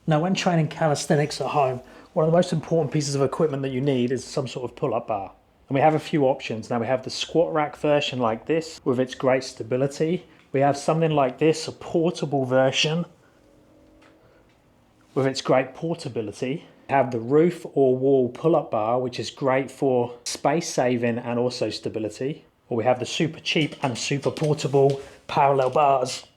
Now, when training calisthenics at home, one of the most important pieces of equipment that you need is some sort of pull-up bar. And we have a few options. Now we have the squat rack version like this with its great stability. We have something like this, a portable version with its great portability. We have the roof or wall pull-up bar, which is great for space saving and also stability. Or we have the super cheap and super portable parallel bars.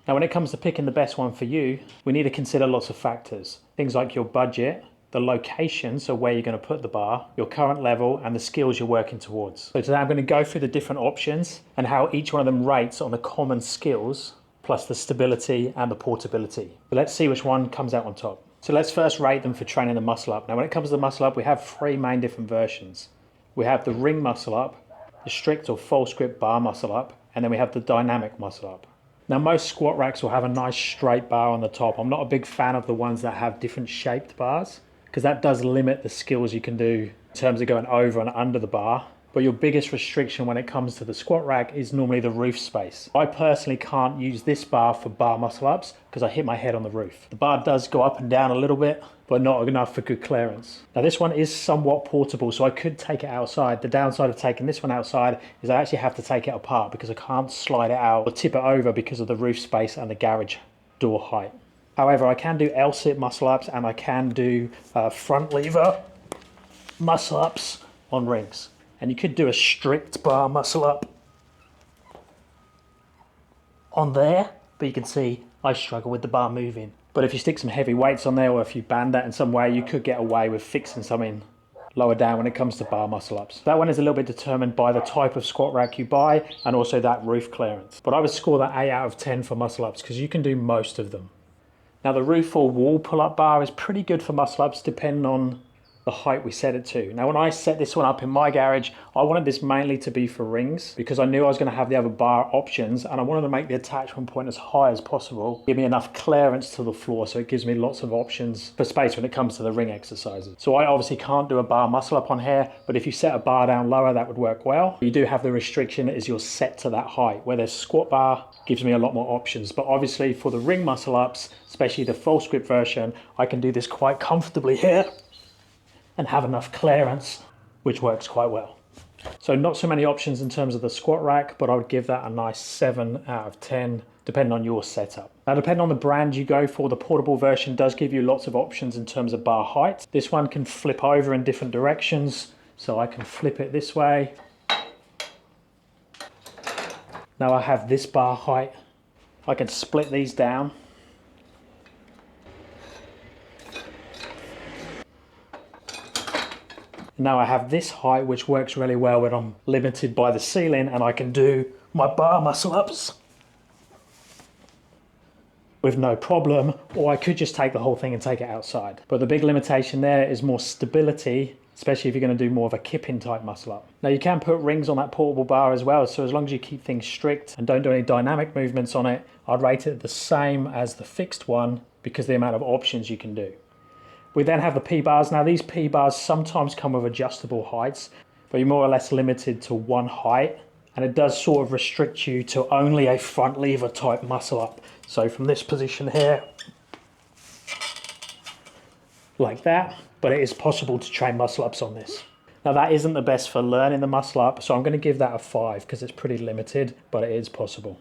Now when it comes to picking the best one for you, we need to consider lots of factors. Things like your budget, the location, so where you're going to put the bar, your current level, and the skills you're working towards. So today I'm going to go through the different options and how each one of them rates on the common skills, plus the stability and the portability. But let's see which one comes out on top. So let's first rate them for training the muscle up. Now when it comes to the muscle up, we have three main different versions. We have the ring muscle up, the strict or false grip bar muscle up, and then we have the dynamic muscle up. Now most squat racks will have a nice straight bar on the top. I'm not a big fan of the ones that have different shaped bars because that does limit the skills you can do in terms of going over and under the bar. But your biggest restriction when it comes to the squat rack is normally the roof space. I personally can't use this bar for bar muscle ups because I hit my head on the roof. The bar does go up and down a little bit, but not enough for good clearance. Now this one is somewhat portable, so I could take it outside. The downside of taking this one outside is I actually have to take it apart because I can't slide it out or tip it over because of the roof space and the garage door height. However, I can do L-sit muscle ups and I can do front lever muscle ups on rings. And you could do a strict bar muscle up on there, but you can see I struggle with the bar moving. But if you stick some heavy weights on there or if you band that in some way, you could get away with fixing something lower down when it comes to bar muscle ups. That one is a little bit determined by the type of squat rack you buy and also that roof clearance. But I would score that 8 out of 10 for muscle ups because you can do most of them. Now the roof or wall pull-up bar is pretty good for muscle ups depending on the height we set it to. Now when I set this one up in my garage, I wanted this mainly to be for rings because I knew I was going to have the other bar options and I wanted to make the attachment point as high as possible, give me enough clearance to the floor so it gives me lots of options for space when it comes to the ring exercises. So I obviously can't do a bar muscle up on here, but if you set a bar down lower that would work well. You do have the restriction is you're set to that height, where there's squat bar gives me a lot more options. But obviously for the ring muscle ups, especially the false grip version, I can do this quite comfortably here and have enough clearance, which works quite well. So not so many options in terms of the squat rack, but I would give that a nice 7 out of 10, depending on your setup. Now, depending on the brand you go for, the portable version does give you lots of options in terms of bar height. This one can flip over in different directions, so I can flip it this way. Now I have this bar height. I can split these down. Now I have this height, which works really well when I'm limited by the ceiling and I can do my bar muscle ups with no problem, or I could just take the whole thing and take it outside. But the big limitation there is more stability, especially if you're going to do more of a kipping type muscle up. Now you can put rings on that portable bar as well, so as long as you keep things strict and don't do any dynamic movements on it, I'd rate it the same as the fixed one because of the amount of options you can do. We then have the P-bars. Now these P-bars sometimes come with adjustable heights, but you're more or less limited to one height, and it does sort of restrict you to only a front lever type muscle up. So from this position here, like that, but it is possible to train muscle ups on this. Now that isn't the best for learning the muscle up, so I'm going to give that a 5 because it's pretty limited, but it is possible.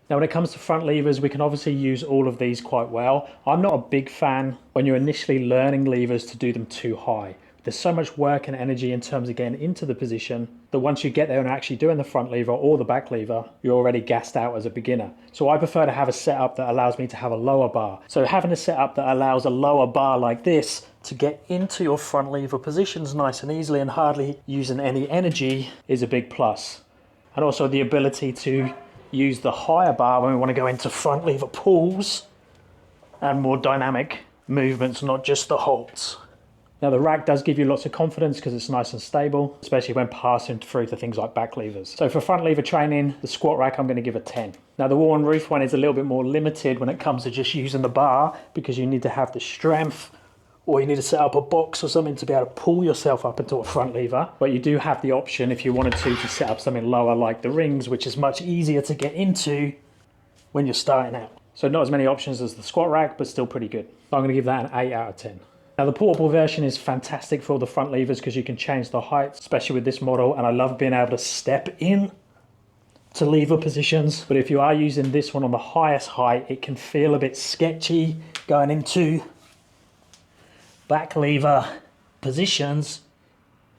Now when it comes to front levers, we can obviously use all of these quite well. I'm not a big fan when you're initially learning levers to do them too high. There's so much work and energy in terms of getting into the position that once you get there and actually doing the front lever or the back lever, you're already gassed out as a beginner. So I prefer to have a setup that allows me to have a lower bar. So having a setup that allows a lower bar like this to get into your front lever positions nice and easily and hardly using any energy is a big plus. And also the ability to use the higher bar when we want to go into front lever pulls and more dynamic movements, not just the holds. Now the rack does give you lots of confidence because it's nice and stable, especially when passing through to things like back levers. So for front lever training, the squat rack I'm going to give a 10. Now the wall and roof one is a little bit more limited when it comes to just using the bar because you need to have the strength or you need to set up a box or something to be able to pull yourself up into a front lever. But you do have the option if you wanted to set up something lower like the rings, which is much easier to get into when you're starting out. So not as many options as the squat rack, but still pretty good. So I'm going to give that an 8 out of 10. Now the portable version is fantastic for all the front levers because you can change the height, especially with this model, and I love being able to step in to lever positions. But if you are using this one on the highest height, it can feel a bit sketchy going into back lever positions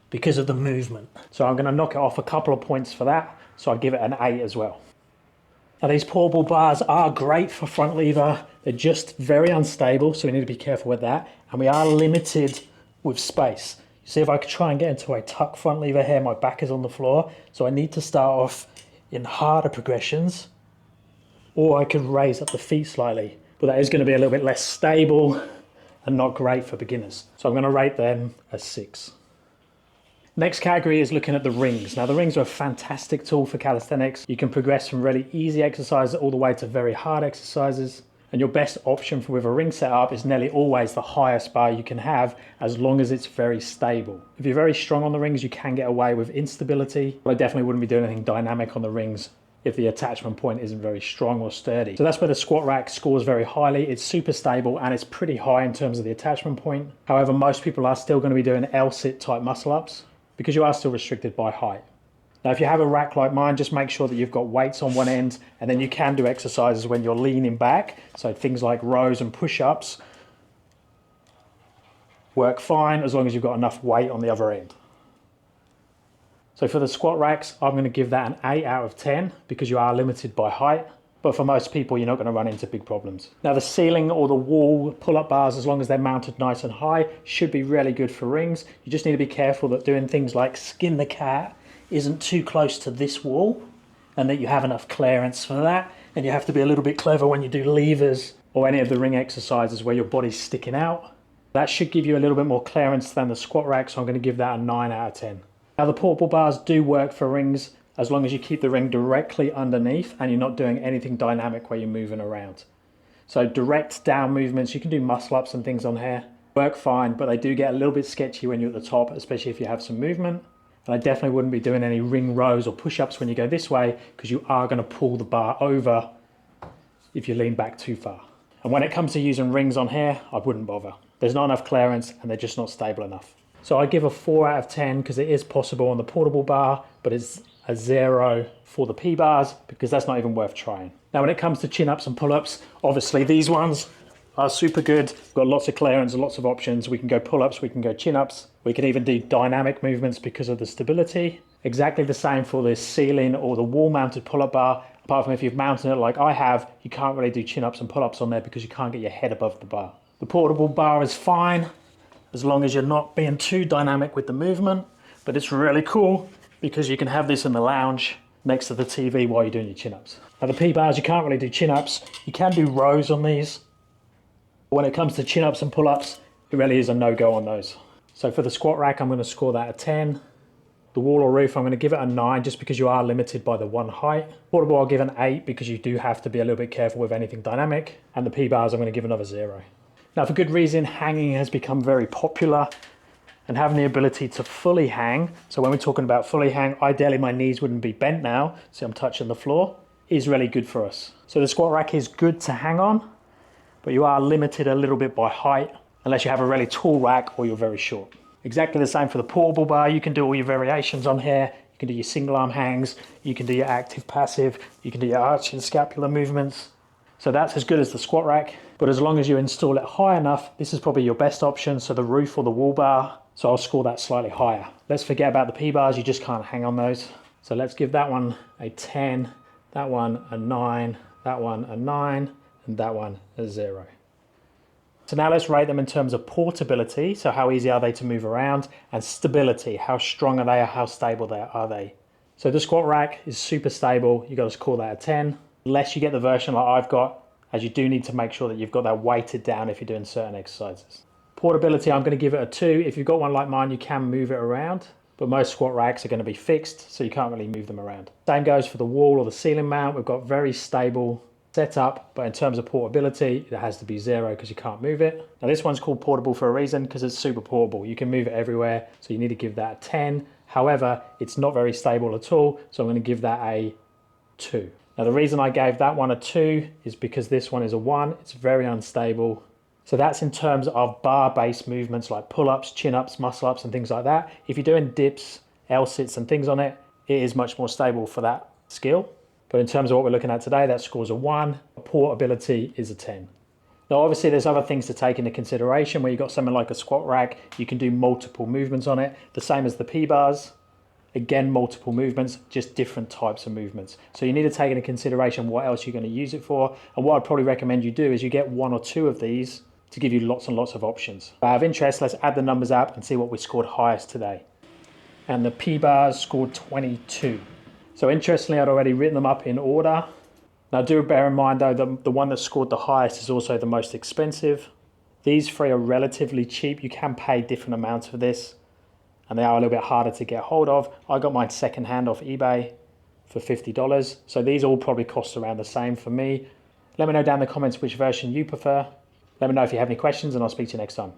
because of the movement. So I'm going to knock it off a couple of points for that, so I'll give it an 8 as well. Now these portable bars are great for front lever. They're just very unstable, so we need to be careful with that. And we are limited with space. You see, if I could try and get into a tuck front lever here, my back is on the floor. So I need to start off in harder progressions, or I could raise up the feet slightly. But that is going to be a little bit less stable and not great for beginners. So I'm going to rate them a 6. Next category is looking at the rings. Now the rings are a fantastic tool for calisthenics. You can progress from really easy exercises all the way to very hard exercises. And your best option with a ring setup is nearly always the highest bar you can have, as long as it's very stable. If you're very strong on the rings, you can get away with instability, but I definitely wouldn't be doing anything dynamic on the rings if the attachment point isn't very strong or sturdy. So that's where the squat rack scores very highly. It's super stable and it's pretty high in terms of the attachment point. However, most people are still going to be doing L-sit type muscle ups because you are still restricted by height. Now, if you have a rack like mine, just make sure that you've got weights on one end, and then you can do exercises when you're leaning back. So things like rows and push-ups work fine as long as you've got enough weight on the other end. So for the squat racks, I'm going to give that an 8 out of 10 because you are limited by height. But for most people, you're not going to run into big problems. Now the ceiling or the wall pull-up bars, as long as they're mounted nice and high, should be really good for rings. You just need to be careful that doing things like skin the cat isn't too close to this wall and that you have enough clearance for that. And you have to be a little bit clever when you do levers or any of the ring exercises where your body's sticking out. That should give you a little bit more clearance than the squat rack, so I'm going to give that a 9 out of 10. Now the portable bars do work for rings as long as you keep the ring directly underneath and you're not doing anything dynamic where you're moving around. So direct down movements, you can do muscle ups and things on here, work fine, but they do get a little bit sketchy when you're at the top, especially if you have some movement. And I definitely wouldn't be doing any ring rows or push-ups when you go this way, because you are going to pull the bar over if you lean back too far. And when it comes to using rings on here, I wouldn't bother. There's not enough clearance and they're just not stable enough. So I give a 4 out of 10 because it is possible on the portable bar, but it's a 0 for the P bars because that's not even worth trying. Now when it comes to chin-ups and pull-ups, obviously these ones are super good. We've got lots of clearance and lots of options. We can go pull-ups, we can go chin-ups. We can even do dynamic movements because of the stability. Exactly the same for the ceiling or the wall-mounted pull-up bar. Apart from if you've mounted it like I have, you can't really do chin-ups and pull-ups on there because you can't get your head above the bar. The portable bar is fine as long as you're not being too dynamic with the movement, but it's really cool because you can have this in the lounge next to the TV while you're doing your chin-ups. Now the P-bars, you can't really do chin-ups. You can do rows on these. When it comes to chin-ups and pull-ups, it really is a no-go on those. So for the squat rack, I'm going to score that a 10. The wall or roof, I'm going to give it a 9 just because you are limited by the one height. Portable, I'll give an 8 because you do have to be a little bit careful with anything dynamic. And the P-bars, I'm going to give another 0. Now for good reason, hanging has become very popular and having the ability to fully hang. So when we're talking about fully hang, ideally my knees wouldn't be bent now, so I'm touching the floor, is really good for us. So the squat rack is good to hang on, but you are limited a little bit by height unless you have a really tall rack or you're very short. Exactly the same for the portable bar. You can do all your variations on here. You can do your single arm hangs, you can do your active passive, you can do your arch and scapular movements. So that's as good as the squat rack, but as long as you install it high enough, this is probably your best option, so the roof or the wall bar. So I'll score that slightly higher. Let's forget about the P-bars, you just can't hang on those. So let's give that one a 10, that one a 9, that one a 9, and that one a 0. So now let's rate them in terms of portability, so how easy are they to move around, and stability, how strong are they or how stable are they. So the squat rack is super stable, you got to score that a 10, unless you get the version like I've got, as you do need to make sure that you've got that weighted down if you're doing certain exercises. Portability, I'm going to give it a 2. If you've got one like mine, you can move it around, but most squat racks are going to be fixed, so you can't really move them around. Same goes for the wall or the ceiling mount. We've got very stable setup, but in terms of portability, it has to be 0 because you can't move it. Now this one's called portable for a reason because it's super portable. You can move it everywhere, so you need to give that a 10. However, it's not very stable at all, so I'm going to give that a 2. Now the reason I gave that one a 2 is because this one is a 1. It's very unstable. So that's in terms of bar-based movements like pull-ups, chin-ups, muscle-ups and things like that. If you're doing dips, L-sits and things on it, it is much more stable for that skill. But in terms of what we're looking at today, that scores a 1. Portability is a 10. Now obviously there's other things to take into consideration. Where you've got something like a squat rack, you can do multiple movements on it, the same as the P-bars. Again, multiple movements, just different types of movements. So you need to take into consideration what else you're going to use it for. And what I'd probably recommend you do is you get 1 or 2 of these to give you lots and lots of options. Out of interest, let's add the numbers up and see what we scored highest today. And the P-bars scored 22. So interestingly, I'd already written them up in order. Now do bear in mind though, the one that scored the highest is also the most expensive. These 3 are relatively cheap. You can pay different amounts for this, and they are a little bit harder to get hold of. I got mine secondhand off eBay for $50. So these all probably cost around the same for me. Let me know down in the comments which version you prefer. Let me know if you have any questions, and I'll speak to you next time.